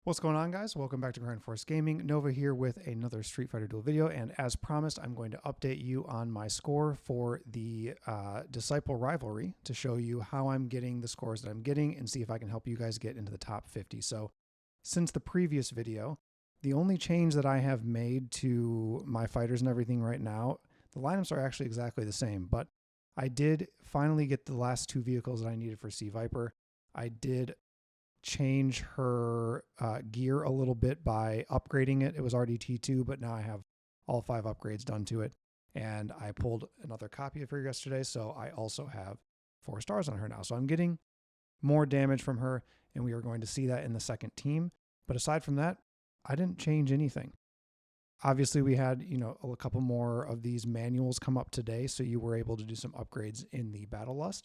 What's going on, guys? Welcome back to Grind Force Gaming. Nova here with another Street Fighter Duel video, and as promised, I'm going to update you on my score for the Disciple Rivalry to show you how I'm getting the scores that I'm getting and see if I can help you guys get into the top 50. So, since the previous video, the only change that I have made to my fighters and everything right now, the lineups are actually exactly the same, but I did finally get the last two vehicles that I needed for Sea Viper. I did change her gear a little bit by upgrading it. It was already T2, but now I have all 5 upgrades done to it. And I pulled another copy of her yesterday, so I also have 4 stars on her now. So I'm getting more damage from her, and we are going to see that in the second team. But aside from that, I didn't change anything. Obviously, we had, a couple more of these manuals come up today, so you were able to do some upgrades in the Battlelust.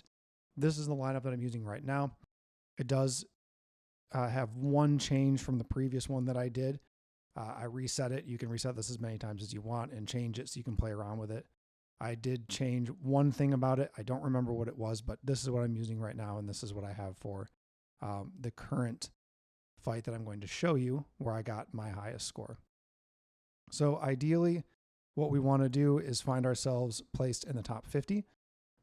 This is the lineup that I'm using right now. It does have one change from the previous one that I did. I reset it. You can reset this as many times as you want and change it so you can play around with it. I did change one thing about it. I don't remember what it was, but this is what I'm using right now, and this is what I have for the current fight that I'm going to show you where I got my highest score. So ideally, what we want to do is find ourselves placed in the top 50.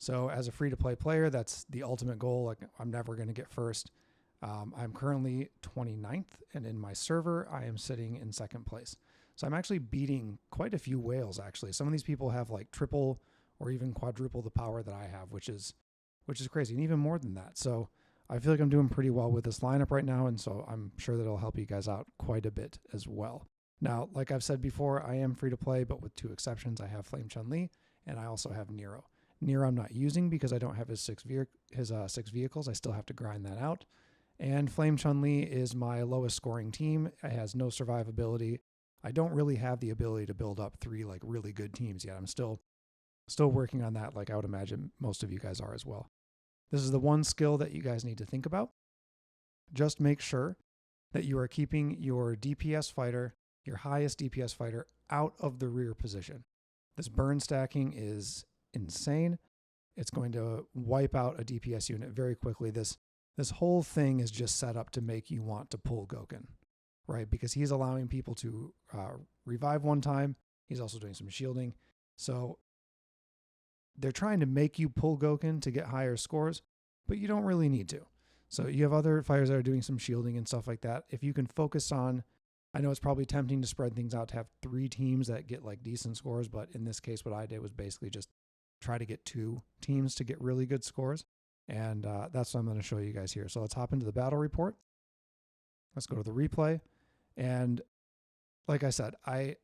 So as a free-to-play player, that's the ultimate goal. Like, I'm never going to get first. I'm currently 29th, and in my server, I am sitting in second place. So I'm actually beating quite a few whales, actually. Some of these people have like triple or even quadruple the power that I have, which is crazy, and even more than that. So I feel like I'm doing pretty well with this lineup right now, and so I'm sure that it'll help you guys out quite a bit as well. Now, like I've said before, I am free to play, but with 2 exceptions. I have Flame Chun-Li, and I also have Nero. Nero I'm not using because I don't have his 6 vehicles. I still have to grind that out. And Flame Chun-Li is my lowest scoring team. It has no survivability. I don't really have the ability to build up 3 like really good teams yet. I'm still working on that, like I would imagine most of you guys are as well. This is the one skill that you guys need to think about. Just make sure that you are keeping your DPS fighter, your highest DPS fighter, out of the rear position. This burn stacking is insane. It's going to wipe out a DPS unit very quickly. This whole thing is just set up to make you want to pull Gouken, right? Because he's allowing people to revive one time. He's also doing some shielding. So they're trying to make you pull Gouken to get higher scores, but you don't really need to. So you have other fighters that are doing some shielding and stuff like that. If you can focus on, I know it's probably tempting to spread things out to have 3 teams that get like decent scores, but in this case, what I did was basically just try to get 2 teams to get really good scores. And that's what I'm going to show you guys here. So let's hop into the battle report. Let's go to the replay. And like I said, I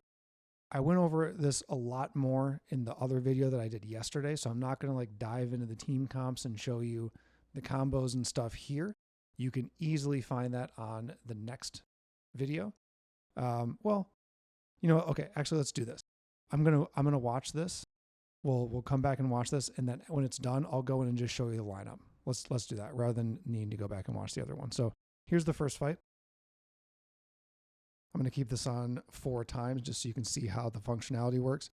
went over this a lot more in the other video that I did yesterday. So I'm not going to like dive into the team comps and show you the combos and stuff here. You can easily find that on the next video. Okay, actually let's do this. I'm going to watch this. We'll come back and watch this, and then when it's done, I'll go in and just show you the lineup. Let's do that rather than needing to go back and watch the other one. So here's the first fight. I'm going to keep this on 4 times just so you can see how the functionality works.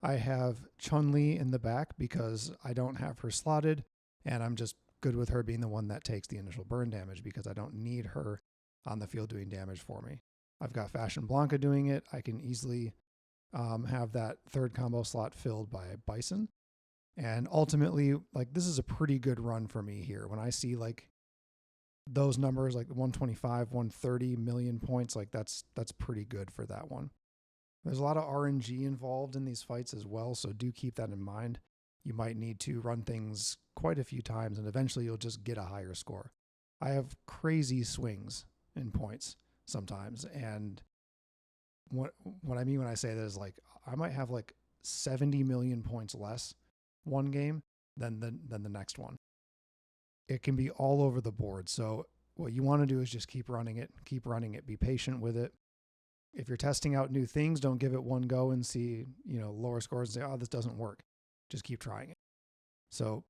I have Chun-Li in the back because I don't have her slotted, and I'm just good with her being the one that takes the initial burn damage because I don't need her on the field doing damage for me. I've got Fashion Blanca doing it. I can easily have that 3rd combo slot filled by Bison. And ultimately, like, this is a pretty good run for me here. When I see like those numbers, like 125, 130 million points, like that's pretty good for that one. There's a lot of RNG involved in these fights as well, so do keep that in mind. You might need to run things quite a few times, and eventually you'll just get a higher score. I have crazy swings in points sometimes, and what I mean when I say that is like I might have like 70 million points less one game than the next one. It can be all over the board. So what you want to do is just keep running it, be patient with it. If you're testing out new things, don't give it one go and see, lower scores and say, oh, this doesn't work. Just keep trying it. So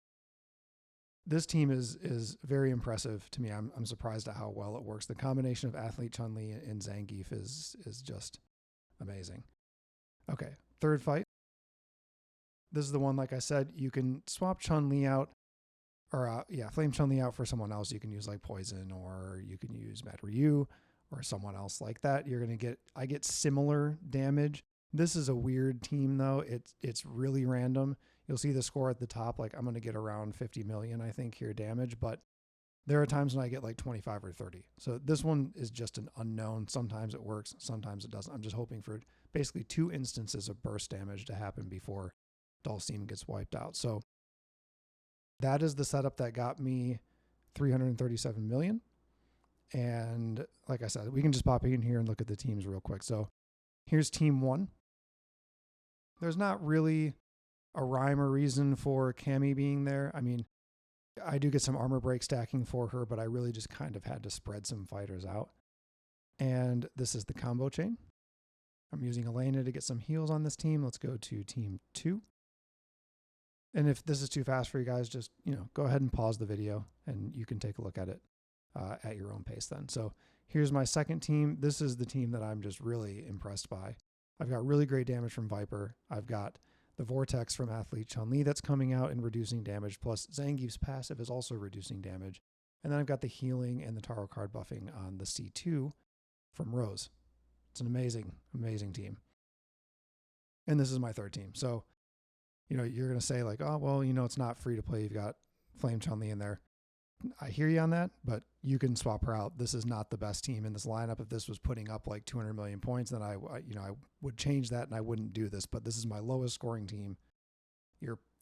this team is very impressive to me. I'm surprised at how well it works. The combination of Athlete Chun-Li and Zangief is just amazing. Okay, 3rd fight. This is the one, like I said, you can swap Chun-Li out, or Flame Chun-Li out for someone else. You can use like Poison, or you can use Mad Ryu, or someone else like that, you're going to get, I get similar damage. This is a weird team though. It's really random. You'll see the score at the top. Like I'm going to get around 50 million, I think, here damage, but there are times when I get like 25 or 30. So this one is just an unknown. Sometimes it works, sometimes it doesn't. I'm just hoping for basically 2 instances of burst damage to happen before Dulcine gets wiped out. So that is the setup that got me 337 million. And like I said, we can just pop in here and look at the teams real quick. So here's team 1. There's not really a rhyme or reason for Cammy being there. I mean, I do get some armor break stacking for her, but I really just kind of had to spread some fighters out. And this is the combo chain. I'm using Elena to get some heals on this team. Let's go to team 2. And if this is too fast for you guys, just, go ahead and pause the video and you can take a look at it at your own pace then. So here's my second team. This is the team that I'm just really impressed by. I've got really great damage from Viper. I've got the Vortex from Athlete Chun-Li that's coming out and reducing damage, plus Zangief's passive is also reducing damage. And then I've got the healing and the Taro card buffing on the C2 from Rose. It's an amazing, amazing team. And this is my third team. So, you're going to say like, oh, well, it's not free to play. You've got Flame Chun-Li in there. I hear you on that, but you can swap her out. This is not the best team in this lineup. If this was putting up like 200 million points, then I would change that and I wouldn't do this, but this is my lowest scoring team.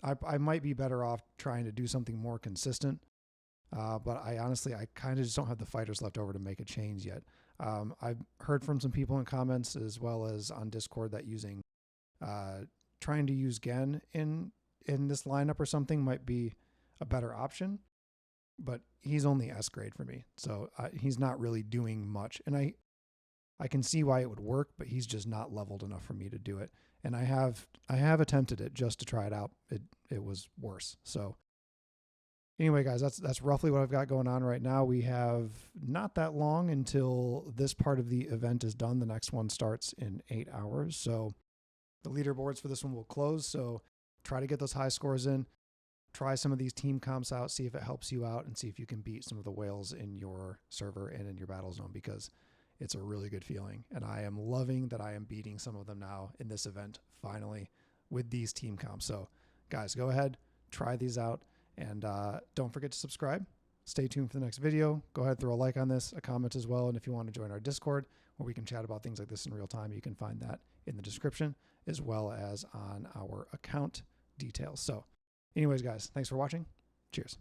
I might be better off trying to do something more consistent. But I honestly kind of just don't have the fighters left over to make a change yet. I've heard from some people in comments as well as on Discord that trying to use Gen in this lineup or something might be a better option, but he's only S grade for me. So he's not really doing much. And I can see why it would work, but he's just not leveled enough for me to do it. And I have attempted it just to try it out. It was worse. So anyway, guys, that's roughly what I've got going on right now. We have not that long until this part of the event is done. The next one starts in 8 hours. So the leaderboards for this one will close. So try to get those high scores in. Try some of these team comps out, see if it helps you out, and see if you can beat some of the whales in your server and in your battle zone, because it's a really good feeling. And I am loving that I am beating some of them now in this event, finally, with these team comps. So guys, go ahead, try these out, and don't forget to subscribe. Stay tuned for the next video. Go ahead, throw a like on this, a comment as well. And if you want to join our Discord where we can chat about things like this in real time, you can find that in the description as well as on our account details. So anyways, guys, thanks for watching. Cheers.